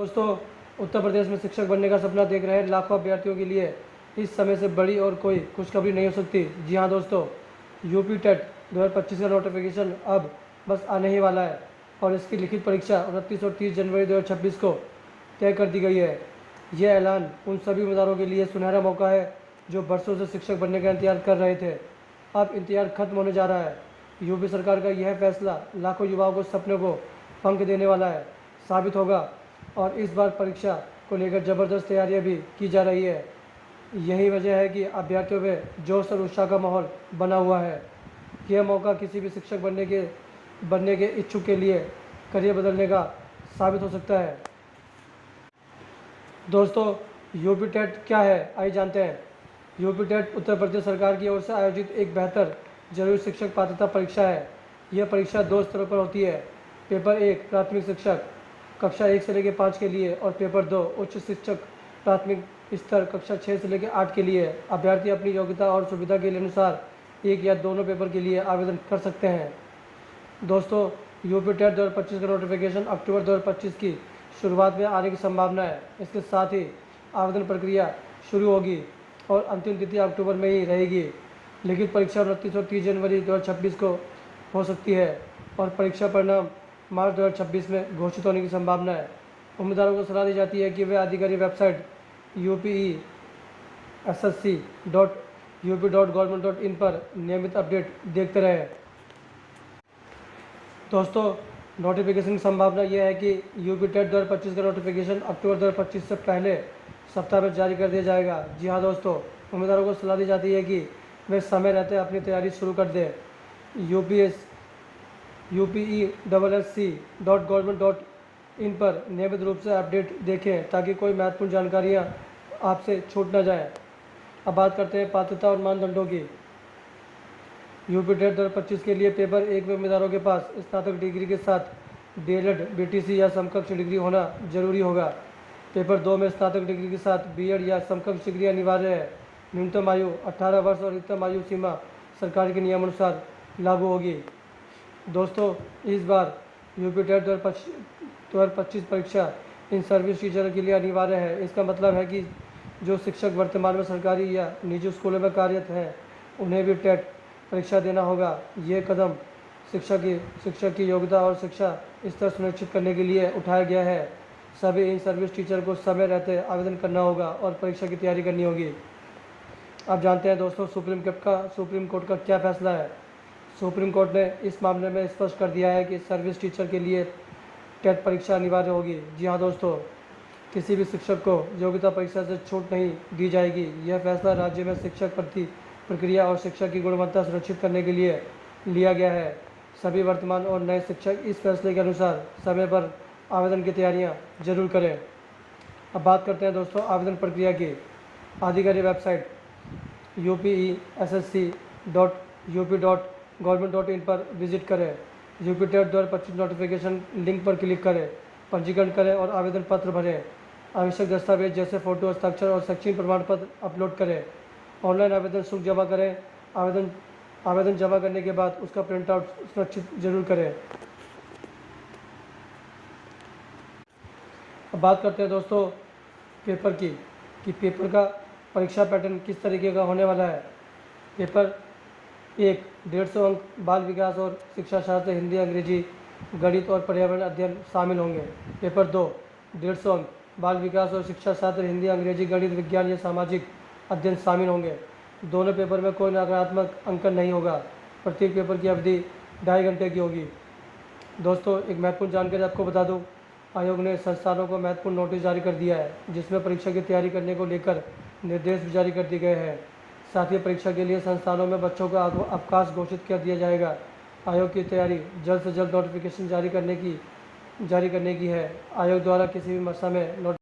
दोस्तों, उत्तर प्रदेश में शिक्षक बनने का सपना देख रहे लाखों अभ्यर्थियों के लिए इस समय से बड़ी और कोई खुशखबरी नहीं हो सकती। जी हाँ दोस्तों, यूपी टेट 2025 का नोटिफिकेशन अब बस आने ही वाला है और इसकी लिखित परीक्षा 29 और 30 जनवरी 2026 को तय कर दी गई है। यह ऐलान उन सभी उम्मीदवारों के लिए सुनहरा मौका है जो बरसों से शिक्षक बनने का इंतजार कर रहे थे। अब इंतजार खत्म होने जा रहा है। यूपी सरकार का यह फैसला लाखों युवाओं को सपने को पंख देने वाला है साबित होगा और इस बार परीक्षा को लेकर ज़बरदस्त तैयारियां भी की जा रही है। यही वजह है कि अभ्यर्थियों में जोश और उत्साह का माहौल बना हुआ है। यह मौका किसी भी शिक्षक बनने के इच्छुक के लिए करियर बदलने का साबित हो सकता है। दोस्तों, यूपी टेट क्या है, आइए जानते हैं। यूपी टेट उत्तर प्रदेश सरकार की ओर से आयोजित एक बेहतर जरूरी शिक्षक पात्रता परीक्षा है। यह परीक्षा 2 स्तरों पर होती है। पेपर 1 प्राथमिक शिक्षक कक्षा 1 से लेकर 5 के लिए और पेपर 2 उच्च शिक्षक प्राथमिक स्तर कक्षा 6 से लेकर 8 के लिए। अभ्यर्थी अपनी योग्यता और सुविधा के अनुसार एक या दोनों पेपर के लिए आवेदन कर सकते हैं। दोस्तों, यूपी टेट 2025 का नोटिफिकेशन अक्टूबर 2025 की शुरुआत में आने की संभावना है। इसके साथ ही आवेदन प्रक्रिया शुरू होगी और अंतिम तिथि अक्टूबर में ही रहेगी। लिखित परीक्षा 29 और 30 जनवरी 2026 को हो सकती है और परीक्षा परिणाम मार्च 2026 में घोषित होने की संभावना है। उम्मीदवारों को सलाह दी जाती है कि वे आधिकारिक वेबसाइट upessc.up.gov.in पर नियमित अपडेट देखते रहें। दोस्तों, नोटिफिकेशन की संभावना यह है कि यूपी टेट 2025 का नोटिफिकेशन अक्टूबर 2025 से पहले सप्ताह में जारी कर दिया जाएगा। जी हाँ दोस्तों, उम्मीदवारों को सलाह दी जाती है कि वे समय रहते अपनी तैयारी शुरू कर दें। upessc.gov.in पर नियमित रूप से अपडेट देखें ताकि कोई महत्वपूर्ण जानकारियाँ आपसे छूट न जाए। अब बात करते हैं पात्रता और मानदंडों की। यूपी टेट 2025 के लिए पेपर 1 में उम्मीदवारों के पास स्नातक डिग्री के साथ डीएलएड, बीटीसी या समकक्ष डिग्री होना जरूरी होगा। पेपर 2 में स्नातक डिग्री के साथ बीएड या समकक्ष डिग्री अनिवार्य है। न्यूनतम आयु 18 वर्ष और अधिकतम आयु सीमा सरकार के नियमानुसार लागू होगी। दोस्तों, इस बार यूपी टेट 2025 परीक्षा इन सर्विस टीचर के लिए अनिवार्य है। इसका मतलब है कि जो शिक्षक वर्तमान में सरकारी या निजी स्कूलों में कार्यरत हैं उन्हें भी टेट परीक्षा देना होगा। ये कदम शिक्षक की योग्यता और शिक्षा स्तर सुनिश्चित करने के लिए उठाया गया है। सभी इन सर्विस टीचर को समय रहते आवेदन करना होगा और परीक्षा की तैयारी करनी होगी। अब जानते हैं दोस्तों, सुप्रीम कोर्ट का क्या फैसला है। सुप्रीम कोर्ट ने इस मामले में स्पष्ट कर दिया है कि सर्विस टीचर के लिए टेट परीक्षा अनिवार्य होगी। जी हाँ दोस्तों, किसी भी शिक्षक को योग्यता परीक्षा से छूट नहीं दी जाएगी। यह फैसला राज्य में शिक्षक भर्ती प्रक्रिया और शिक्षा की गुणवत्ता सुनिश्चित करने के लिए लिया गया है। सभी वर्तमान और नए शिक्षक इस फैसले के अनुसार समय पर आवेदन की तैयारियां जरूर करें। अब बात करते हैं दोस्तों आवेदन प्रक्रिया की। आधिकारिक वेबसाइट upessc.up.gov.in पर विजिट करें। यूपी टेट 2025 नोटिफिकेशन लिंक पर क्लिक करें, पंजीकरण करें और आवेदन पत्र भरें। आवश्यक दस्तावेज जैसे फ़ोटो, हस्ताक्षर और शैक्षणिक प्रमाण पत्र अपलोड करें। ऑनलाइन आवेदन शुल्क जमा करें। आवेदन जमा करने के बाद उसका प्रिंट आउट सुरक्षित जरूर करें। अब बात करते हैं दोस्तों पेपर की कि पेपर का परीक्षा पैटर्न किस तरीके का होने वाला है। पेपर 1 150 अंक बाल विकास और शिक्षा शास्त्र, हिंदी, अंग्रेजी, गणित और पर्यावरण अध्ययन शामिल होंगे। पेपर 2 150 अंक बाल विकास और शिक्षा शास्त्र, हिंदी, अंग्रेजी, गणित, विज्ञान या सामाजिक अध्ययन शामिल होंगे। दोनों पेपर में कोई नकारात्मक अंकन नहीं होगा। प्रत्येक पेपर की अवधि 2.5 घंटे की होगी। दोस्तों, एक महत्वपूर्ण जानकारी आपको बता दूं, आयोग ने संस्थानों को महत्वपूर्ण नोटिस जारी कर दिया है जिसमें परीक्षा की तैयारी करने को लेकर निर्देश भी जारी कर दिए गए हैं। साथ ही परीक्षा के लिए संस्थानों में बच्चों का अवकाश घोषित कर दिया जाएगा। आयोग की तैयारी जल्द से जल्द नोटिफिकेशन जारी करने की है। आयोग द्वारा किसी भी समय